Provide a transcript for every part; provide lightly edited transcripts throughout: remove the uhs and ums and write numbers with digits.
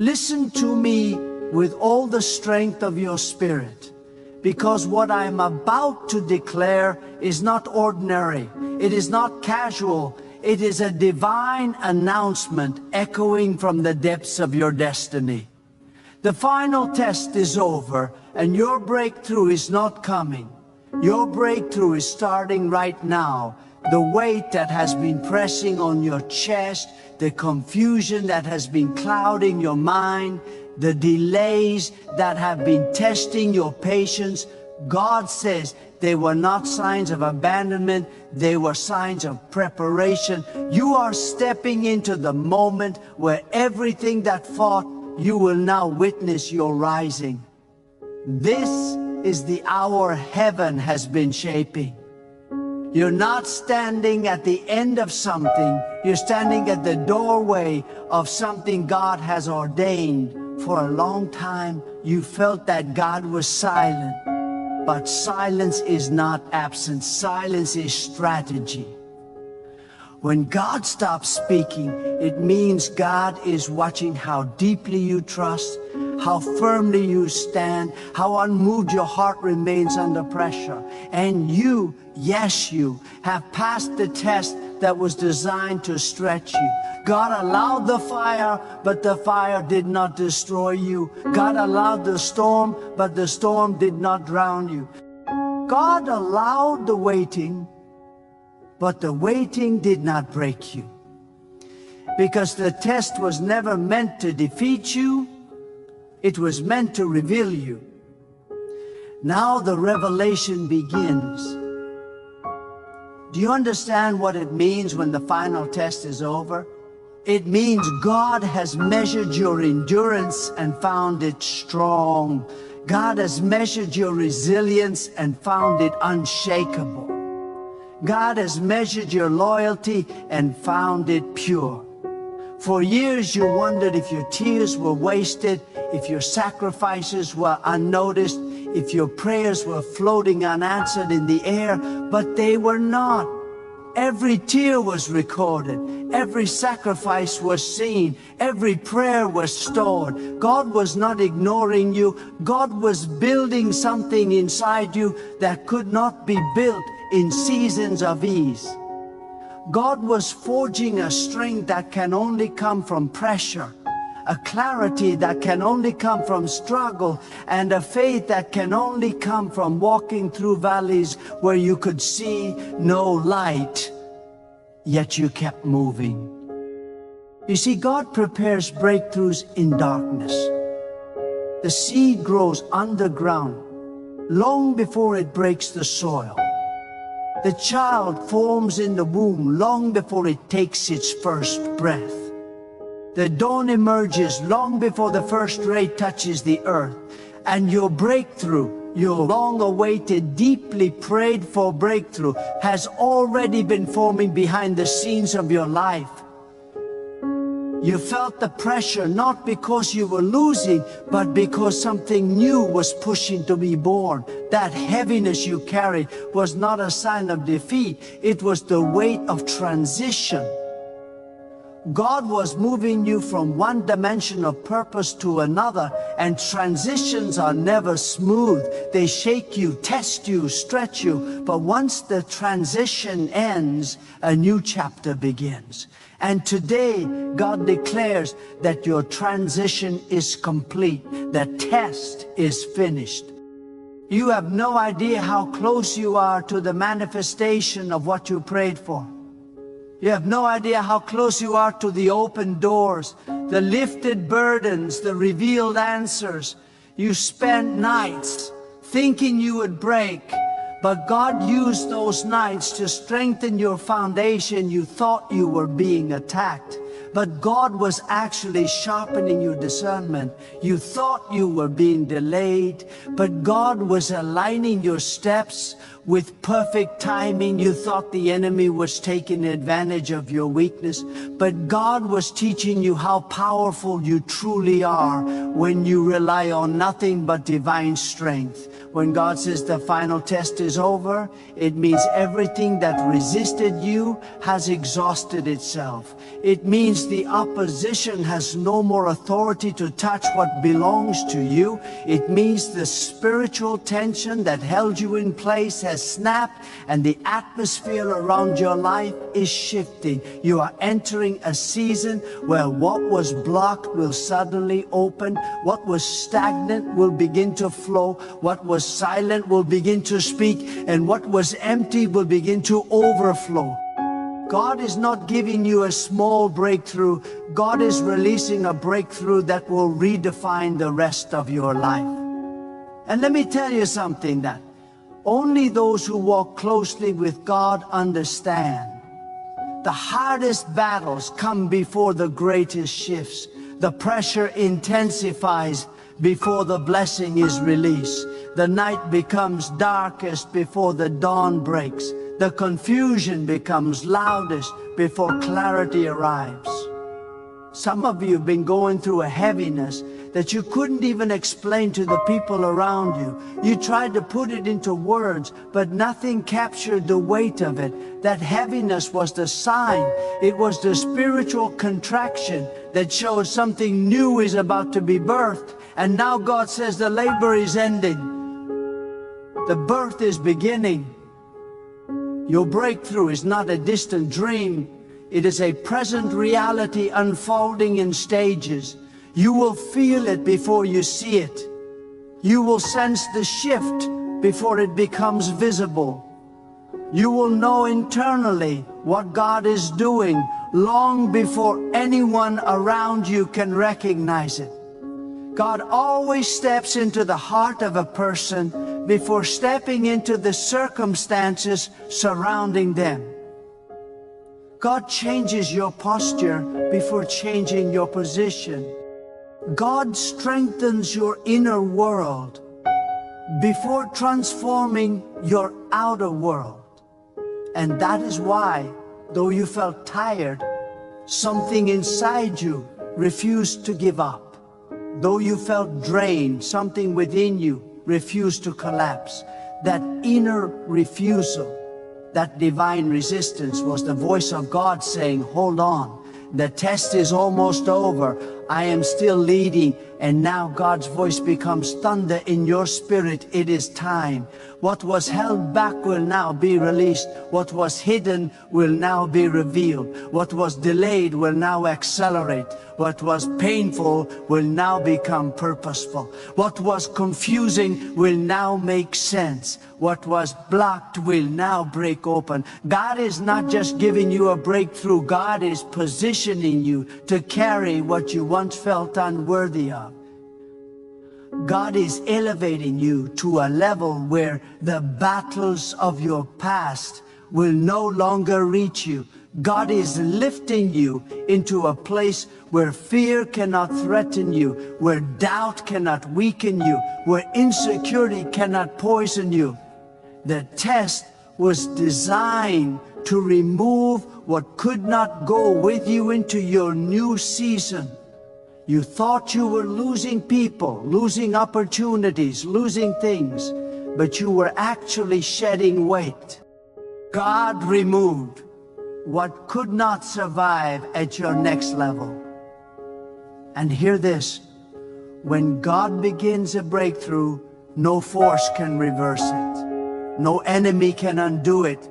Listen to me with all the strength of your spirit, because what I am about to declare is not ordinary. It is not casual. It is a divine announcement echoing from the depths of your destiny. The final test is over, and your breakthrough is not coming. Your breakthrough is starting right now. The weight that has been pressing on your chest, the confusion that has been clouding your mind, the delays that have been testing your patience, God says they were not signs of abandonment, they were signs of preparation. You are stepping into the moment where everything that fought, you will now witness your rising. This is the hour heaven has been shaping. You're not standing at the end of something, you're standing at the doorway of something God has ordained. For a long time, you felt that God was silent. But silence is not absence. Silence is strategy. When God stops speaking, it means God is watching how deeply you trust, how firmly you stand, how unmoved your heart remains under pressure. And you, yes you, have passed the test that was designed to stretch you. God allowed the fire, but the fire did not destroy you. God allowed the storm, but the storm did not drown you. God allowed the waiting, but the waiting did not break you. Because the test was never meant to defeat you, it was meant to reveal you. Now the revelation begins. Do you understand what it means when the final test is over? It means God has measured your endurance and found it strong. God has measured your resilience and found it unshakable. God has measured your loyalty and found it pure. For years you wondered if your tears were wasted, if your sacrifices were unnoticed, if your prayers were floating unanswered in the air, but they were not. Every tear was recorded, every sacrifice was seen, every prayer was stored. God was not ignoring you. God was building something inside you that could not be built in seasons of ease. God was forging a strength that can only come from pressure, a clarity that can only come from struggle, and a faith that can only come from walking through valleys where you could see no light, yet you kept moving. You see, God prepares breakthroughs in darkness. The seed grows underground long before it breaks the soil. The child forms in the womb long before it takes its first breath. The dawn emerges long before the first ray touches the earth. And your breakthrough, your long-awaited, deeply prayed for breakthrough, has already been forming behind the scenes of your life. You felt the pressure not because you were losing, but because something new was pushing to be born. That heaviness you carried was not a sign of defeat, it was the weight of transition. God was moving you from one dimension of purpose to another, and transitions are never smooth. They shake you, test you, stretch you, but once the transition ends, a new chapter begins. And today, God declares that your transition is complete. The test is finished. You have no idea how close you are to the manifestation of what you prayed for. You have no idea how close you are to the open doors, the lifted burdens, the revealed answers. You spent nights thinking you would break, but God used those nights to strengthen your foundation. You thought you were being attacked, but God was actually sharpening your discernment. You thought you were being delayed, but God was aligning your steps with perfect timing. You thought the enemy was taking advantage of your weakness, but God was teaching you how powerful you truly are when you rely on nothing but divine strength. When God says the final test is over, it means everything that resisted you has exhausted itself. It means the opposition has no more authority to touch what belongs to you. It means the spiritual tension that held you in place has snapped, and the atmosphere around your life is shifting. You are entering a season where what was blocked will suddenly open. What was stagnant will begin to flow. What was silent will begin to speak, and what was empty will begin to overflow. God is not giving you a small breakthrough. God is releasing a breakthrough that will redefine the rest of your life. And let me tell you something that only those who walk closely with God understand. The hardest battles come before the greatest shifts. The pressure intensifies before the blessing is released. The night becomes darkest before the dawn breaks. The confusion becomes loudest before clarity arrives. Some of you have been going through a heaviness that you couldn't even explain to the people around you. You tried to put it into words, but nothing captured the weight of it. That heaviness was the sign. It was the spiritual contraction that showed something new is about to be birthed. And now God says the labor is ending. The birth is beginning. Your breakthrough is not a distant dream. It is a present reality unfolding in stages. You will feel it before you see it. You will sense the shift before it becomes visible. You will know internally what God is doing long before anyone around you can recognize it. God always steps into the heart of a person before stepping into the circumstances surrounding them. God changes your posture before changing your position. God strengthens your inner world before transforming your outer world. And that is why, though you felt tired, something inside you refused to give up. Though you felt drained, something within you refused to collapse. That inner refusal, that divine resistance, was the voice of God saying, hold on, the test is almost over. I am still leading. And now God's voice becomes thunder in your spirit. It is time. What was held back will now be released. What was hidden will now be revealed. What was delayed will now accelerate. What was painful will now become purposeful. What was confusing will now make sense. What was blocked will now break open. God is not just giving you a breakthrough. God is positioning you to carry what you once felt unworthy of. God is elevating you to a level where the battles of your past will no longer reach you. God is lifting you into a place where fear cannot threaten you, where doubt cannot weaken you, where insecurity cannot poison you. The test was designed to remove what could not go with you into your new season. You thought you were losing people, losing opportunities, losing things, but you were actually shedding weight. God removed what could not survive at your next level. And hear this, when God begins a breakthrough, no force can reverse it. No enemy can undo it.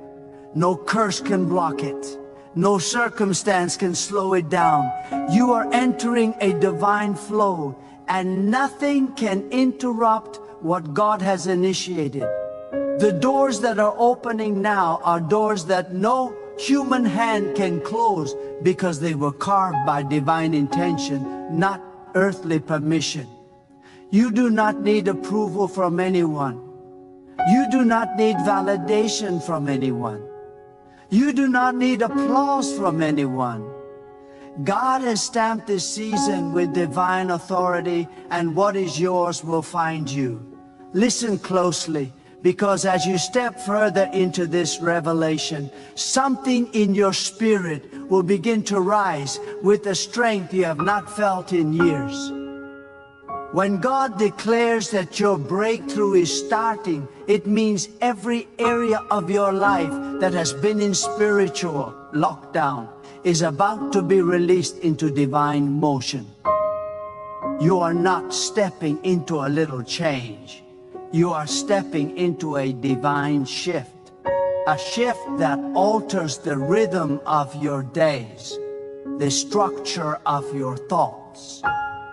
No curse can block it. No circumstance can slow it down. You are entering a divine flow, and nothing can interrupt what God has initiated. The doors that are opening now are doors that no human hand can close because they were carved by divine intention, not earthly permission. You do not need approval from anyone. You do not need validation from anyone. You do not need applause from anyone. God has stamped this season with divine authority, and what is yours will find you. Listen closely, because as you step further into this revelation, something in your spirit will begin to rise with a strength you have not felt in years. When God declares that your breakthrough is starting, it means every area of your life that has been in spiritual lockdown is about to be released into divine motion. You are not stepping into a little change. You are stepping into a divine shift. A shift that alters the rhythm of your days, the structure of your thoughts,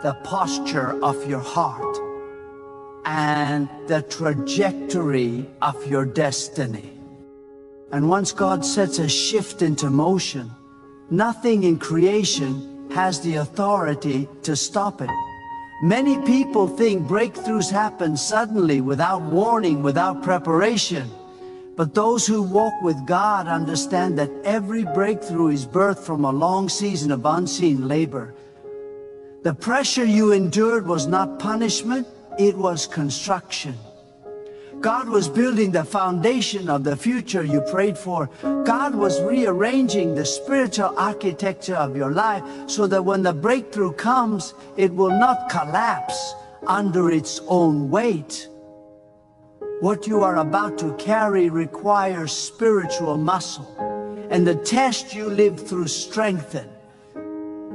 the posture of your heart, and the trajectory of your destiny. And once God sets a shift into motion, nothing in creation has the authority to stop it. Many people think breakthroughs happen suddenly, without warning, without preparation. But those who walk with God understand that every breakthrough is birthed from a long season of unseen labor. The pressure you endured was not punishment, it was construction. God was building the foundation of the future you prayed for. God was rearranging the spiritual architecture of your life so that when the breakthrough comes, it will not collapse under its own weight. What you are about to carry requires spiritual muscle, and the test you live through strengthen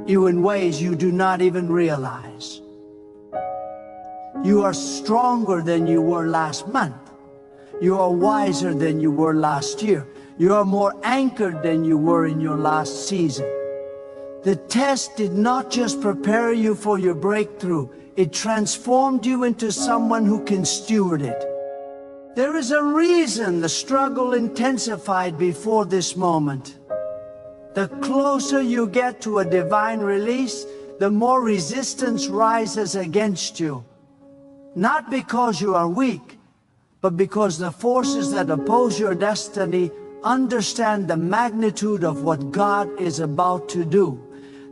you in ways you do not even realize. You are stronger than you were last month. You are wiser than you were last year. You are more anchored than you were in your last season. The test did not just prepare you for your breakthrough, it transformed you into someone who can steward it. There is a reason the struggle intensified before this moment. The closer you get to a divine release, the more resistance rises against you. Not because you are weak, but because the forces that oppose your destiny understand the magnitude of what God is about to do.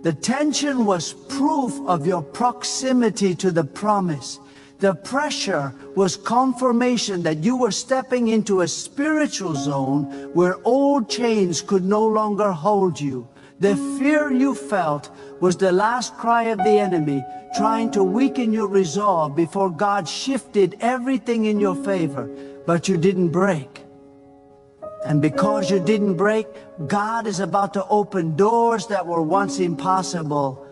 The tension was proof of your proximity to the promise. The pressure was confirmation that you were stepping into a spiritual zone where old chains could no longer hold you. The fear you felt was the last cry of the enemy, trying to weaken your resolve before God shifted everything in your favor. But you didn't break. And because you didn't break, God is about to open doors that were once impossible.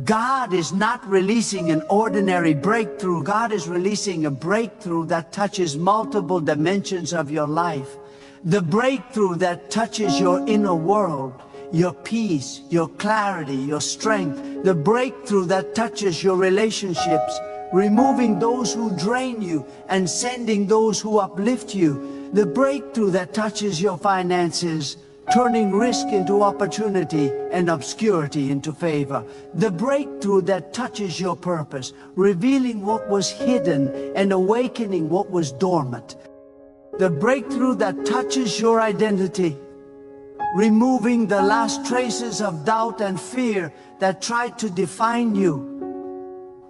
God is not releasing an ordinary breakthrough. God is releasing a breakthrough that touches multiple dimensions of your life. The breakthrough that touches your inner world, your peace, your clarity, your strength. The breakthrough that touches your relationships, removing those who drain you and sending those who uplift you. The breakthrough that touches your finances, turning risk into opportunity and obscurity into favor. The breakthrough that touches your purpose, revealing what was hidden and awakening what was dormant. The breakthrough that touches your identity, removing the last traces of doubt and fear that tried to define you.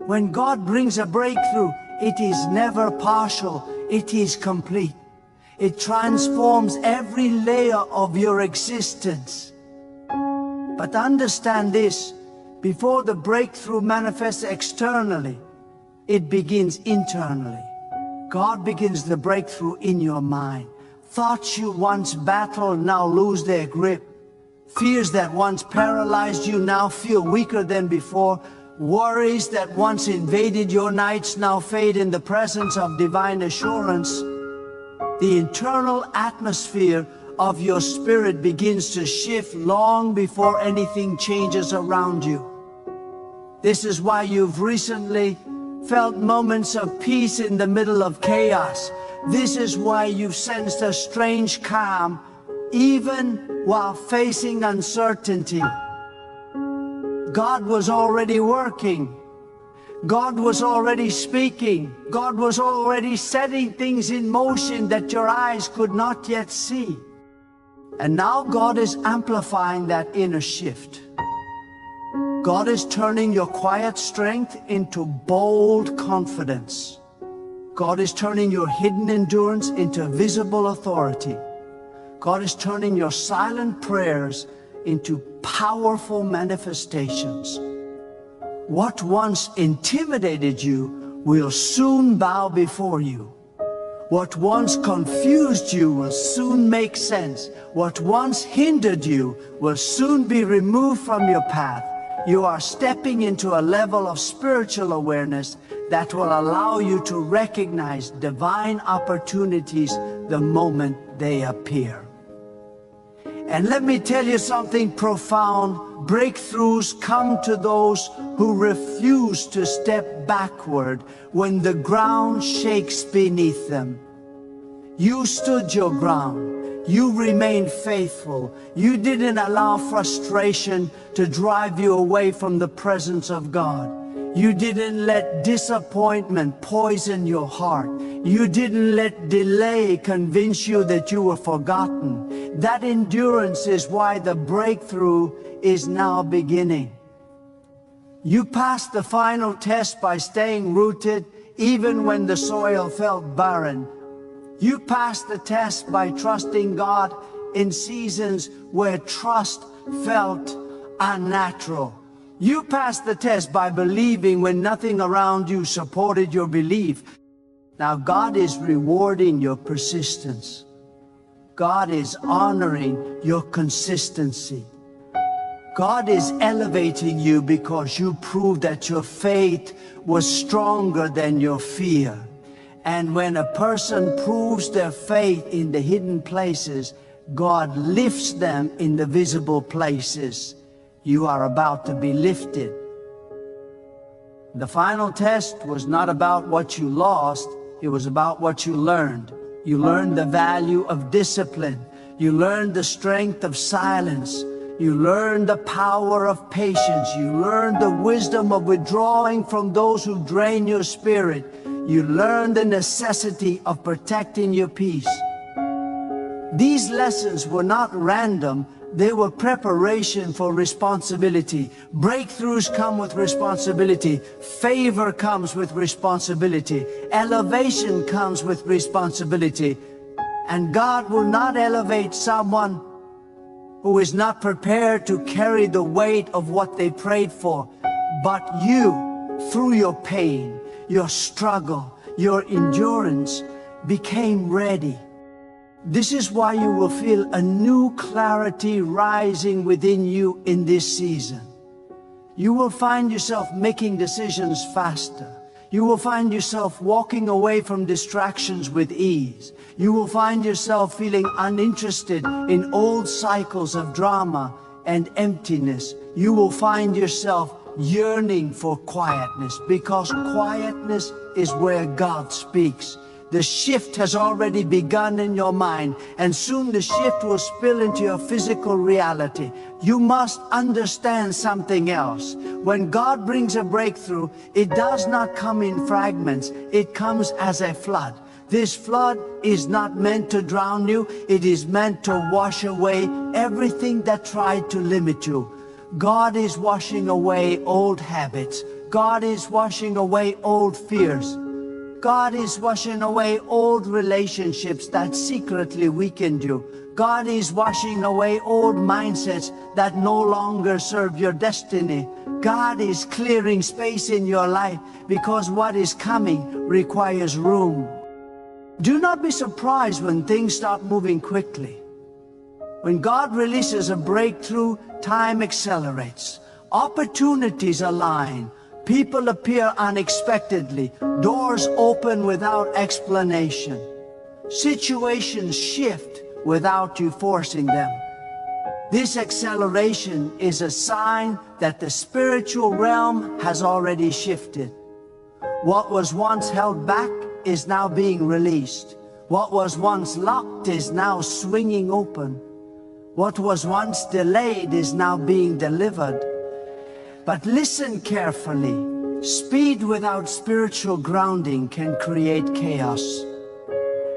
When God brings a breakthrough, it is never partial, it is complete. It transforms every layer of your existence. But understand this, before the breakthrough manifests externally, it begins internally. God begins the breakthrough in your mind. Thoughts you once battled now lose their grip. Fears that once paralyzed you now feel weaker than before. Worries that once invaded your nights now fade in the presence of divine assurance. The internal atmosphere of your spirit begins to shift long before anything changes around you. This is why you've recently felt moments of peace in the middle of chaos. This is why you've sensed a strange calm, even while facing uncertainty. God was already working. God was already speaking. God was already setting things in motion that your eyes could not yet see. And now God is amplifying that inner shift. God is turning your quiet strength into bold confidence. God is turning your hidden endurance into visible authority. God is turning your silent prayers into powerful manifestations. What once intimidated you will soon bow before you. What once confused you will soon make sense. What once hindered you will soon be removed from your path. You are stepping into a level of spiritual awareness that will allow you to recognize divine opportunities the moment they appear. And let me tell you something profound. Breakthroughs come to those who refuse to step backward when the ground shakes beneath them. You stood your ground. You remained faithful. You didn't allow frustration to drive you away from the presence of God. You didn't let disappointment poison your heart. You didn't let delay convince you that you were forgotten. That endurance is why the breakthrough is now beginning. You passed the final test by staying rooted even when the soil felt barren. You passed the test by trusting God in seasons where trust felt unnatural. You passed the test by believing when nothing around you supported your belief. Now God is rewarding your persistence. God is honoring your consistency. God is elevating you because you proved that your faith was stronger than your fear. And when a person proves their faith in the hidden places, God lifts them in the visible places. You are about to be lifted. The final test was not about what you lost, it was about what you learned. You learned the value of discipline. You learned the strength of silence. You learned the power of patience. You learned the wisdom of withdrawing from those who drain your spirit. You learned the necessity of protecting your peace. These lessons were not random. They were preparation for responsibility. Breakthroughs come with responsibility. Favor comes with responsibility. Elevation comes with responsibility. And God will not elevate someone who is not prepared to carry the weight of what they prayed for. But you, through your pain, your struggle, your endurance, became ready. This is why you will feel a new clarity rising within you in this season. You will find yourself making decisions faster. You will find yourself walking away from distractions with ease. You will find yourself feeling uninterested in old cycles of drama and emptiness. You will find yourself yearning for quietness, because quietness is where God speaks. The shift has already begun in your mind, and soon the shift will spill into your physical reality. You must understand something else. When God brings a breakthrough, it does not come in fragments. It comes as a flood. This flood is not meant to drown you. It is meant to wash away everything that tried to limit you. God is washing away old habits. God is washing away old fears. God is washing away old relationships that secretly weakened you. God is washing away old mindsets that no longer serve your destiny. God is clearing space in your life because what is coming requires room. Do not be surprised when things start moving quickly. When God releases a breakthrough, time accelerates. Opportunities align. People appear unexpectedly. Doors open without explanation. Situations shift without you forcing them. This acceleration is a sign that the spiritual realm has already shifted. What was once held back is now being released. What was once locked is now swinging open. What was once delayed is now being delivered. But listen carefully. Speed without spiritual grounding can create chaos.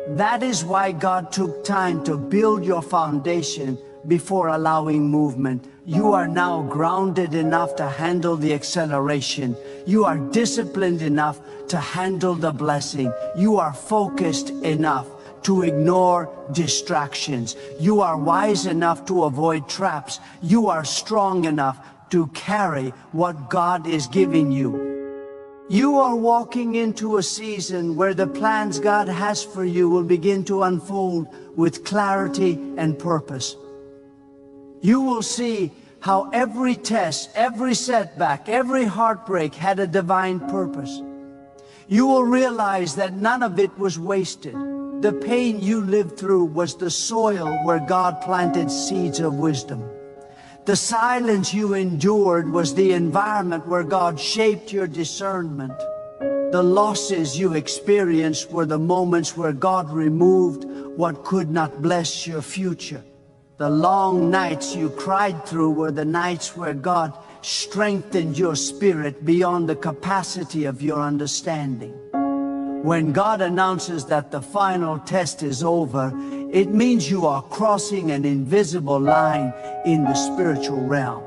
That is why God took time to build your foundation before allowing movement. You are now grounded enough to handle the acceleration. You are disciplined enough to handle the blessing. You are focused enough to ignore distractions. You are wise enough to avoid traps. You are strong enough to carry what God is giving you. You are walking into a season where the plans God has for you will begin to unfold with clarity and purpose. You will see how every test, every setback, every heartbreak had a divine purpose. You will realize that none of it was wasted. The pain you lived through was the soil where God planted seeds of wisdom. The silence you endured was the environment where God shaped your discernment. The losses you experienced were the moments where God removed what could not bless your future. The long nights you cried through were the nights where God strengthened your spirit beyond the capacity of your understanding. When God announces that the final test is over, it means you are crossing an invisible line in the spiritual realm.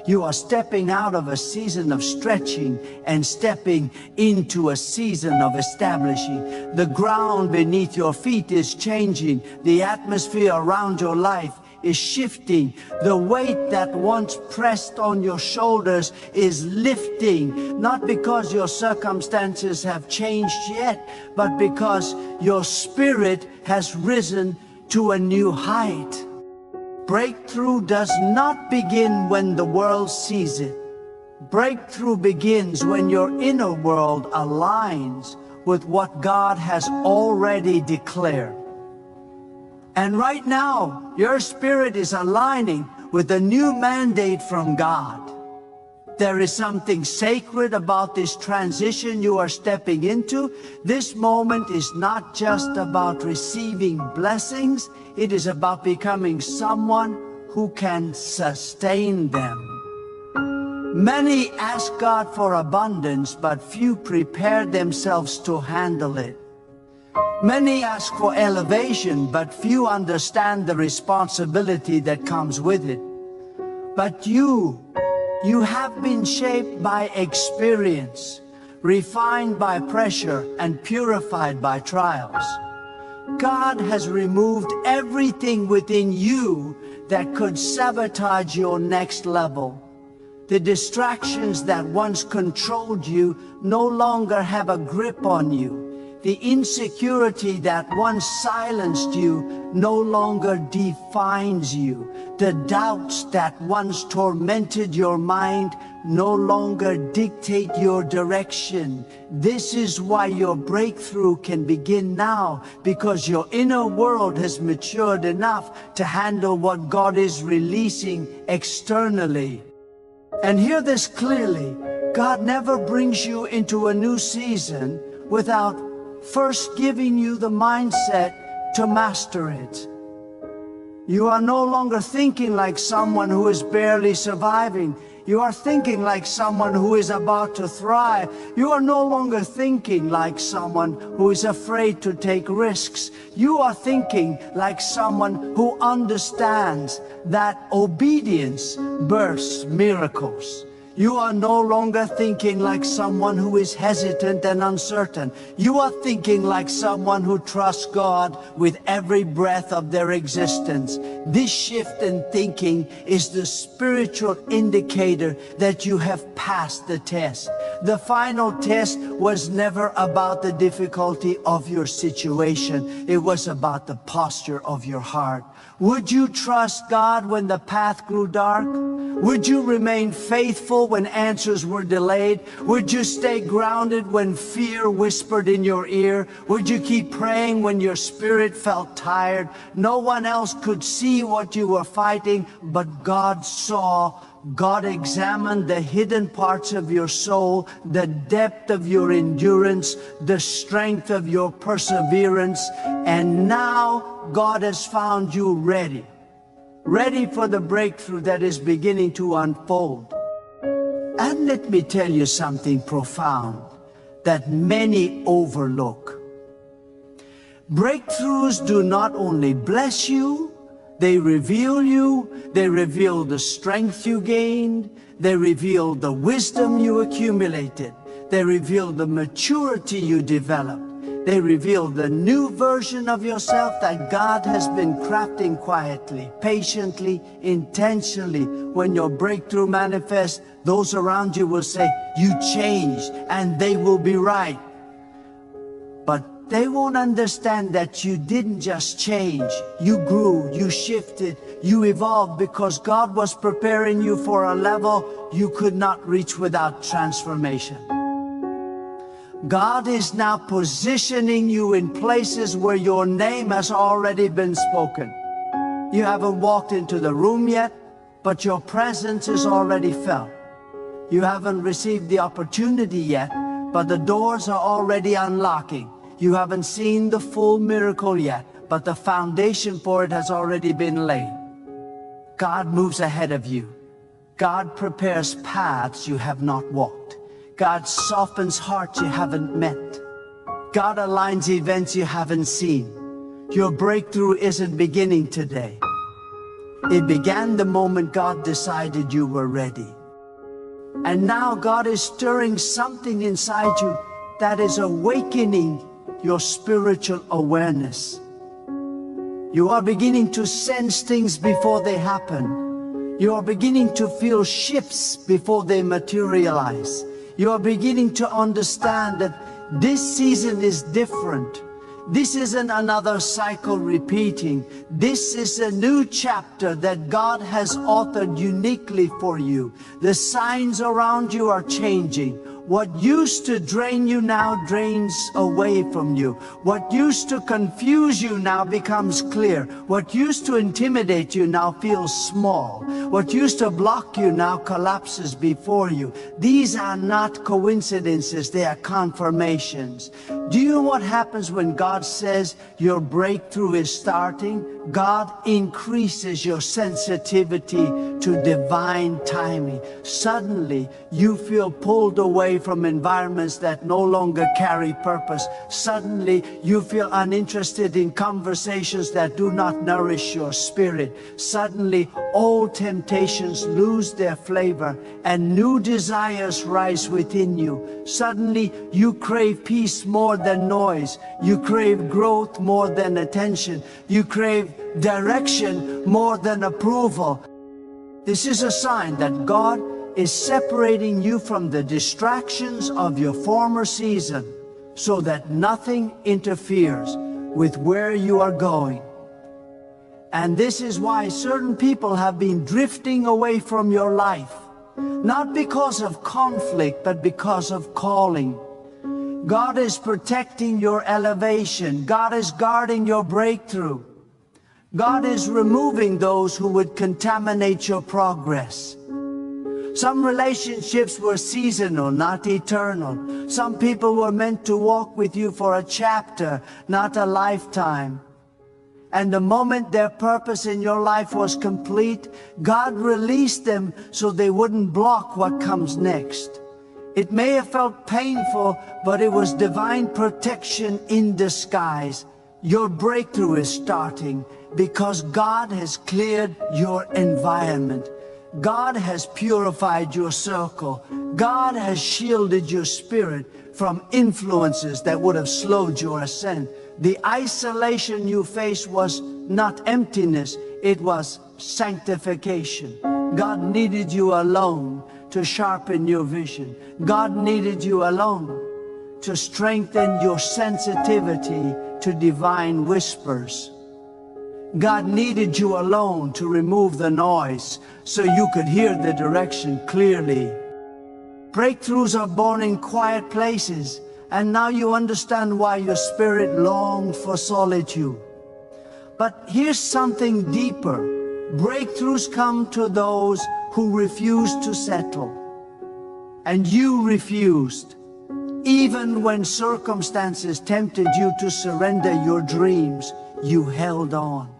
You are stepping out of a season of stretching and stepping into a season of establishing. The ground beneath your feet is changing. The atmosphere around your life is shifting. The weight that once pressed on your shoulders is lifting, not because your circumstances have changed yet, but because your spirit has risen to a new height. Breakthrough does not begin when the world sees it. Breakthrough begins when your inner world aligns with what God has already declared. And right now, your spirit is aligning with a new mandate from God. There is something sacred about this transition you are stepping into. This moment is not just about receiving blessings, it is about becoming someone who can sustain them. Many ask God for abundance, but few prepare themselves to handle it. Many ask for elevation, but few understand the responsibility that comes with it. But you have been shaped by experience, refined by pressure, and purified by trials. God has removed everything within you that could sabotage your next level. The distractions that once controlled you no longer have a grip on you. The insecurity that once silenced you no longer defines you. The doubts that once tormented your mind no longer dictate your direction. This is why your breakthrough can begin now, because your inner world has matured enough to handle what God is releasing externally. And hear this clearly, God never brings you into a new season without first giving you the mindset to master it. You are no longer thinking like someone who is barely surviving. You are thinking like someone who is about to thrive. You are no longer thinking like someone who is afraid to take risks. You are thinking like someone who understands that obedience births miracles. You are no longer thinking like someone who is hesitant and uncertain. You are thinking like someone who trusts God with every breath of their existence. This shift in thinking is the spiritual indicator that you have passed the test. The final test was never about the difficulty of your situation. It was about the posture of your heart. Would you trust God when the path grew dark? Would you remain faithful when answers were delayed? Would you stay grounded when fear whispered in your ear? Would you keep praying when your spirit felt tired? No one else could see what you were fighting, but God saw. God examined the hidden parts of your soul, the depth of your endurance, the strength of your perseverance, and now God has found you ready for the breakthrough that is beginning to unfold. And let me tell you something profound that many overlook. Breakthroughs do not only bless you, they reveal you, they reveal the strength you gained, they reveal the wisdom you accumulated, they reveal the maturity you developed. They reveal the new version of yourself that God has been crafting quietly, patiently, intentionally. When your breakthrough manifests, those around you will say, "You changed," and they will be right. But they won't understand that you didn't just change. You grew, you shifted, you evolved, because God was preparing you for a level you could not reach without transformation. God is now positioning you in places where your name has already been spoken. You haven't walked into the room yet, but your presence is already felt. You haven't received the opportunity yet, but the doors are already unlocking. You haven't seen the full miracle yet, but the foundation for it has already been laid. God moves ahead of you. God prepares paths you have not walked. God softens hearts you haven't met. God aligns events you haven't seen. Your breakthrough isn't beginning today. It began the moment God decided you were ready. And now God is stirring something inside you that is awakening your spiritual awareness. You are beginning to sense things before they happen. You are beginning to feel shifts before they materialize. You are beginning to understand that this season is different. This isn't another cycle repeating. This is a new chapter that God has authored uniquely for you. The signs around you are changing. What used to drain you now drains away from you. What used to confuse you now becomes clear. What used to intimidate you now feels small. What used to block you now collapses before you. These are not coincidences, they are confirmations. Do you know what happens when God says your breakthrough is starting? God increases your sensitivity to divine timing. Suddenly, you feel pulled away from environments that no longer carry purpose. Suddenly, you feel uninterested in conversations that do not nourish your spirit. Suddenly, old temptations lose their flavor and new desires rise within you. Suddenly, you crave peace more than noise. You crave growth more than attention. You crave direction more than approval. This is a sign that God is separating you from the distractions of your former season so that nothing interferes with where you are going. And this is why certain people have been drifting away from your life, not because of conflict, but because of calling. God is protecting your elevation. God is guarding your breakthrough. God is removing those who would contaminate your progress. Some relationships were seasonal, not eternal. Some people were meant to walk with you for a chapter, not a lifetime. And the moment their purpose in your life was complete, God released them so they wouldn't block what comes next. It may have felt painful, but it was divine protection in disguise. Your breakthrough is starting because God has cleared your environment. God has purified your circle. God has shielded your spirit from influences that would have slowed your ascent. The isolation you faced was not emptiness, it was sanctification. God needed you alone to sharpen your vision. God needed you alone to strengthen your sensitivity to divine whispers. God needed you alone to remove the noise so you could hear the direction clearly. Breakthroughs are born in quiet places, and now you understand why your spirit longed for solitude. But here's something deeper. Breakthroughs come to those who refuse to settle. And you refused. Even when circumstances tempted you to surrender your dreams, you held on.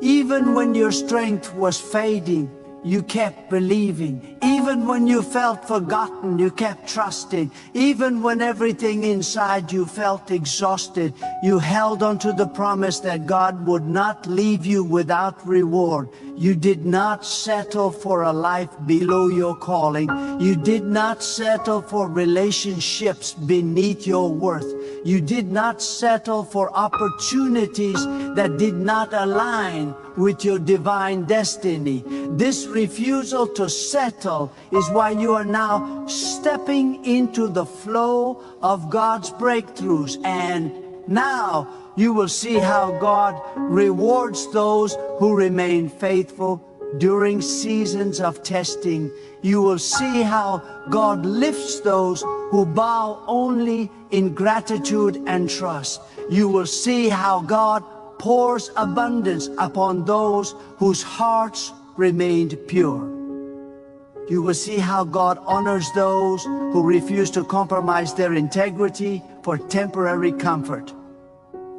Even when your strength was fading, you kept believing. Even when you felt forgotten, you kept trusting. Even when everything inside you felt exhausted, you held on to the promise that God would not leave you without reward. You did not settle for a life below your calling. You did not settle for relationships beneath your worth. You did not settle for opportunities that did not align with your divine destiny. This refusal to settle is why you are now stepping into the flow of God's breakthroughs. And now you will see how God rewards those who remain faithful during seasons of testing. You will see how God lifts those who bow only in gratitude and trust. You will see how God pours abundance upon those whose hearts remained pure. You will see how God honors those who refuse to compromise their integrity for temporary comfort.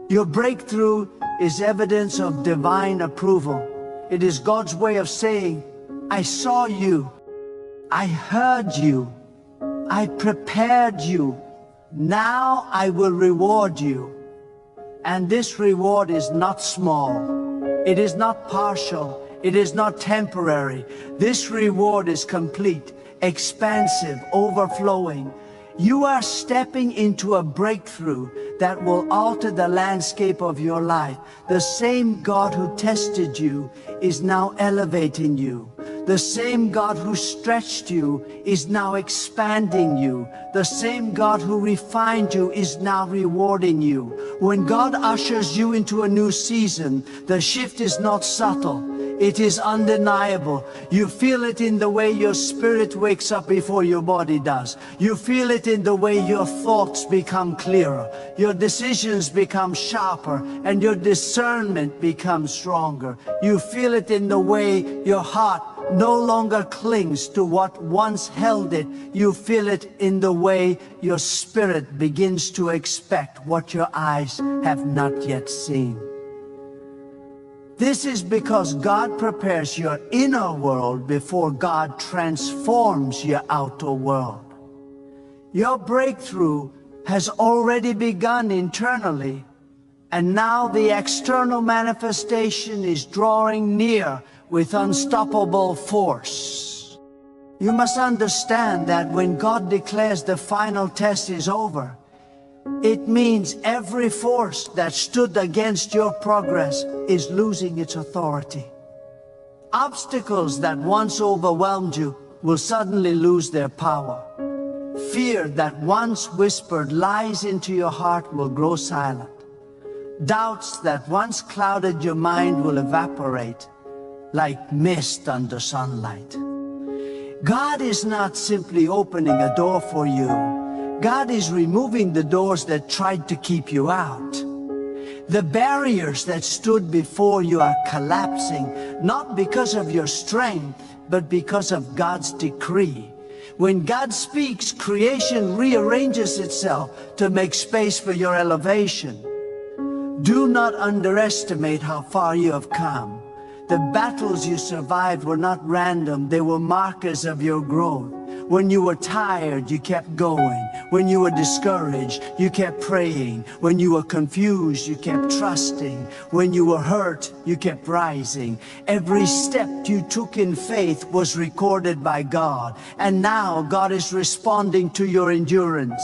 Your breakthrough is evidence of divine approval. It is God's way of saying, I saw you, I heard you, I prepared you. Now I will reward you. And this reward is not small. It is not partial. It is not temporary. This reward is complete, expansive, overflowing. You are stepping into a breakthrough that will alter the landscape of your life. The same God who tested you is now elevating you. The same God who stretched you is now expanding you. The same God who refined you is now rewarding you. When God ushers you into a new season, the shift is not subtle. It is undeniable. You feel it in the way your spirit wakes up before your body does. You feel it in the way your thoughts become clearer, your decisions become sharper, and your discernment becomes stronger. You feel it in the way your heart no longer clings to what once held it. You feel it in the way your spirit begins to expect what your eyes have not yet seen. This is because God prepares your inner world before God transforms your outer world. Your breakthrough has already begun internally, and now the external manifestation is drawing near with unstoppable force. You must understand that when God declares the final test is over, it means every force that stood against your progress is losing its authority. Obstacles that once overwhelmed you will suddenly lose their power. Fear that once whispered lies into your heart will grow silent. Doubts that once clouded your mind will evaporate like mist under sunlight. God is not simply opening a door for you. God is removing the doors that tried to keep you out. The barriers that stood before you are collapsing, not because of your strength, but because of God's decree. When God speaks, creation rearranges itself to make space for your elevation. Do not underestimate how far you have come. The battles you survived were not random, they were markers of your growth. When you were tired, you kept going. When you were discouraged, you kept praying. When you were confused, you kept trusting. When you were hurt, you kept rising. Every step you took in faith was recorded by God. And now God is responding to your endurance.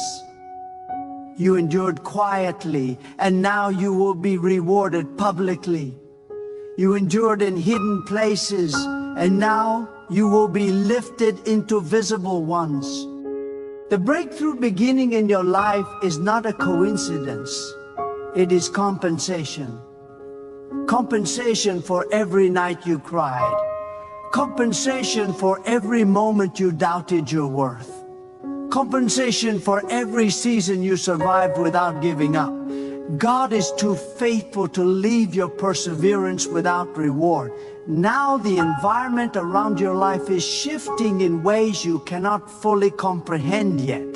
You endured quietly, and now you will be rewarded publicly. You endured in hidden places, and now you will be lifted into visible ones. The breakthrough beginning in your life is not a coincidence. It is compensation. Compensation for every night you cried. Compensation for every moment you doubted your worth. Compensation for every season you survived without giving up. God is too faithful to leave your perseverance without reward. Now the environment around your life is shifting in ways you cannot fully comprehend yet.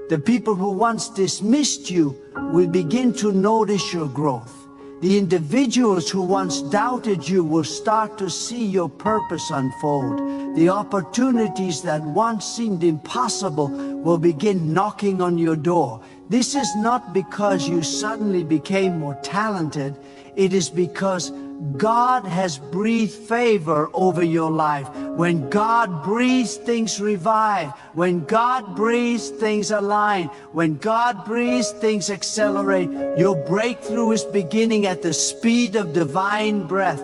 The people who once dismissed you will begin to notice your growth. The individuals who once doubted you will start to see your purpose unfold. The opportunities that once seemed impossible will begin knocking on your door. This is not because you suddenly became more talented. It is because God has breathed favor over your life. When God breathes, things revive. When God breathes, things align. When God breathes, things accelerate. Your breakthrough is beginning at the speed of divine breath.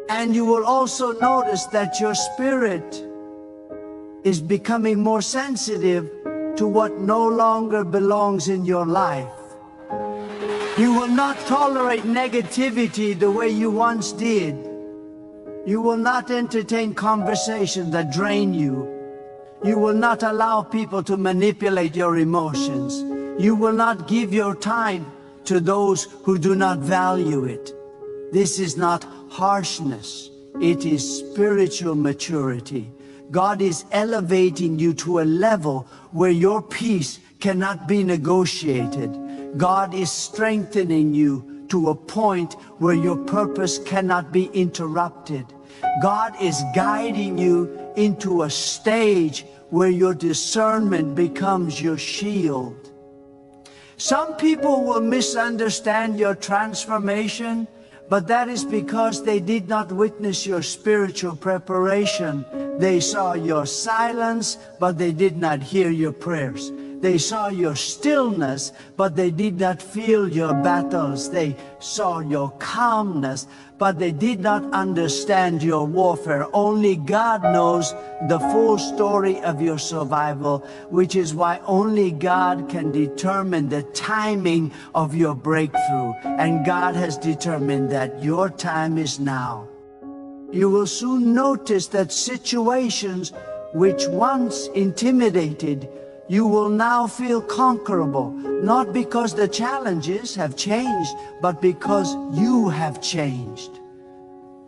And you will also notice that your spirit is becoming more sensitive to what no longer belongs in your life. You will not tolerate negativity the way you once did. You will not entertain conversations that drain you. You will not allow people to manipulate your emotions. You will not give your time to those who do not value it. This is not harshness. It is spiritual maturity. God is elevating you to a level where your peace cannot be negotiated. God is strengthening you to a point where your purpose cannot be interrupted. God is guiding you into a stage where your discernment becomes your shield. Some people will misunderstand your transformation, but that is because they did not witness your spiritual preparation. They saw your silence, but they did not hear your prayers. They saw your stillness, but they did not feel your battles. They saw your calmness, but they did not understand your warfare. Only God knows the full story of your survival, which is why only God can determine the timing of your breakthrough. And God has determined that your time is now. You will soon notice that situations which once intimidated you will now feel conquerable, not because the challenges have changed, but because you have changed.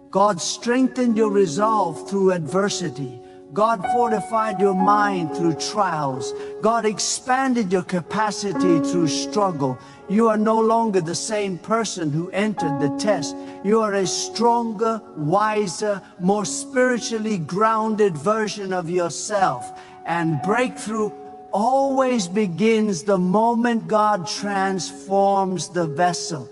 God strengthened your resolve through adversity. God fortified your mind through trials. God expanded your capacity through struggle. You are no longer the same person who entered the test. You are a stronger, wiser, more spiritually grounded version of yourself. And breakthrough always begins the moment God transforms the vessel.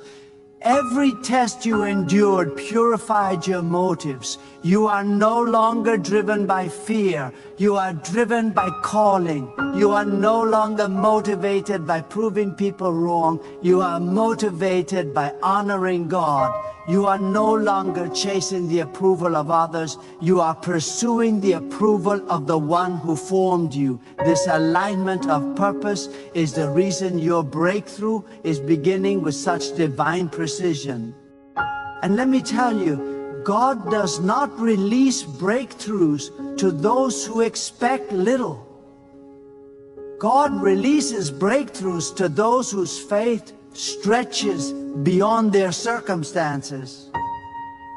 Every test you endured purified your motives. You are no longer driven by fear. You are driven by calling. You are no longer motivated by proving people wrong. You are motivated by honoring God. You are no longer chasing the approval of others. You are pursuing the approval of the one who formed you. This alignment of purpose is the reason your breakthrough is beginning with such divine precision. And let me tell you, God does not release breakthroughs to those who expect little. God releases breakthroughs to those whose faith stretches beyond their circumstances.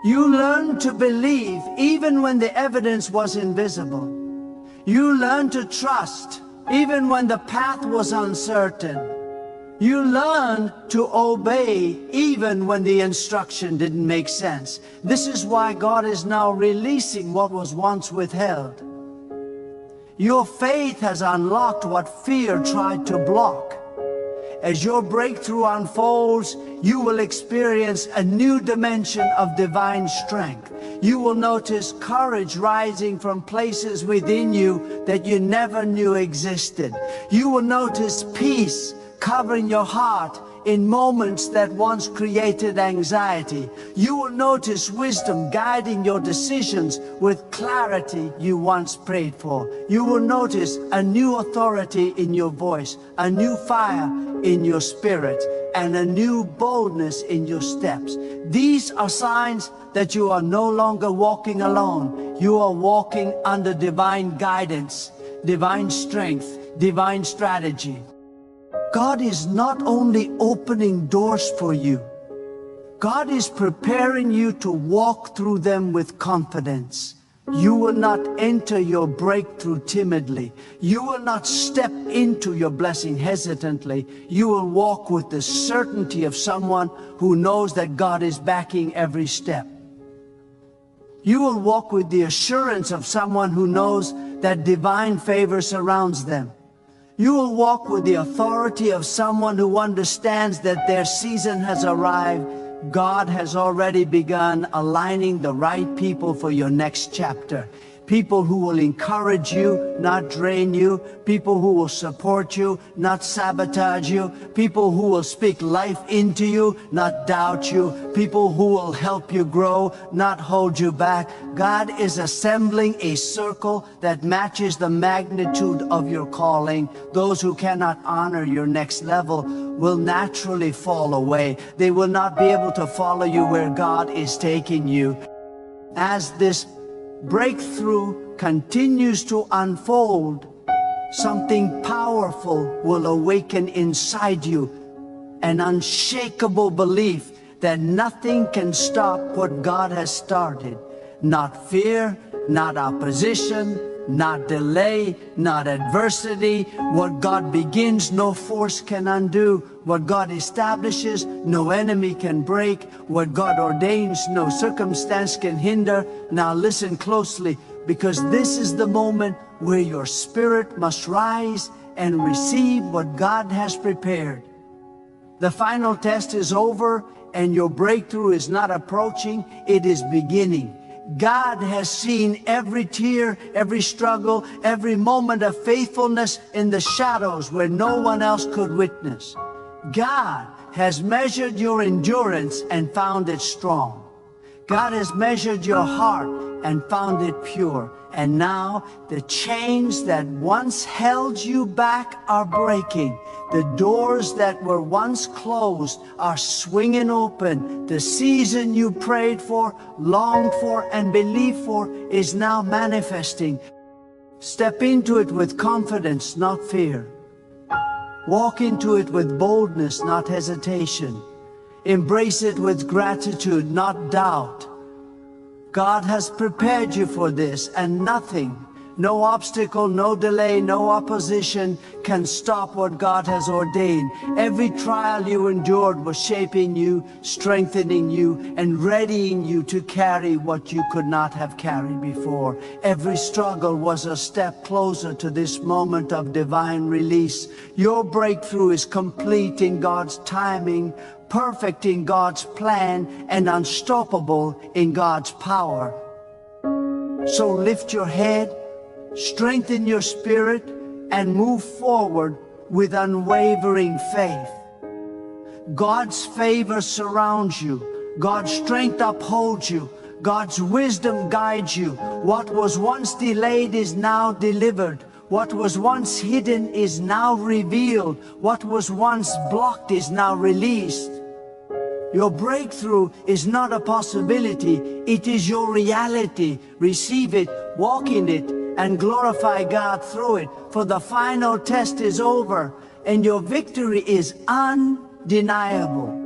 You learned to believe even when the evidence was invisible. You learned to trust even when the path was uncertain. You learned to obey even when the instruction didn't make sense. This is why God is now releasing what was once withheld. Your faith has unlocked what fear tried to block. As your breakthrough unfolds, you will experience a new dimension of divine strength. You will notice courage rising from places within you that you never knew existed. You will notice peace covering your heart in moments that once created anxiety. You will notice wisdom guiding your decisions with clarity you once prayed for. You will notice a new authority in your voice, a new fire in your spirit, and a new boldness in your steps. These are signs that you are no longer walking alone. You are walking under divine guidance, divine strength, divine strategy. God is not only opening doors for you, God is preparing you to walk through them with confidence. You will not enter your breakthrough timidly. You will not step into your blessing hesitantly. You will walk with the certainty of someone who knows that God is backing every step. You will walk with the assurance of someone who knows that divine favor surrounds them. You will walk with the authority of someone who understands that their season has arrived God has already begun aligning the right people for your next chapter. People who will encourage you, not drain you. People who will support you, not sabotage you. People who will speak life into you, not doubt you. People who will help you grow, not hold you back. God is assembling a circle that matches the magnitude of your calling. Those who cannot honor your next level will naturally fall away. They will not be able to follow you where God is taking you. As this breakthrough continues to unfold, something powerful will awaken inside you, an unshakable belief that nothing can stop what God has started. Not fear, not opposition, not delay, not adversity. What God begins, no force can undo. What God establishes, no enemy can break. What God ordains, no circumstance can hinder. Now listen closely, because this is the moment where your spirit must rise and receive what God has prepared. The final test is over, and your breakthrough is not approaching, it is beginning. God has seen every tear, every struggle, every moment of faithfulness in the shadows where no one else could witness. God has measured your endurance and found it strong. God has measured your heart and found it pure. And now the chains that once held you back are breaking. The doors that were once closed are swinging open. The season you prayed for, longed for, and believed for is now manifesting. Step into it with confidence, not fear. Walk into it with boldness, not hesitation. Embrace it with gratitude, not doubt. God has prepared you for this, and nothing, no obstacle, no delay, no opposition can stop what God has ordained. Every trial you endured was shaping you, strengthening you, and readying you to carry what you could not have carried before. Every struggle was a step closer to this moment of divine release. Your breakthrough is complete in God's timing, perfect in God's plan, and unstoppable in God's power. So lift your head, strengthen your spirit, and move forward with unwavering faith. God's favor surrounds you. God's strength upholds you. God's wisdom guides you. What was once delayed is now delivered. What was once hidden is now revealed. What was once blocked is now released. Your breakthrough is not a possibility, it is your reality. Receive it, walk in it, and glorify God through it. For the final test is over, and your victory is undeniable.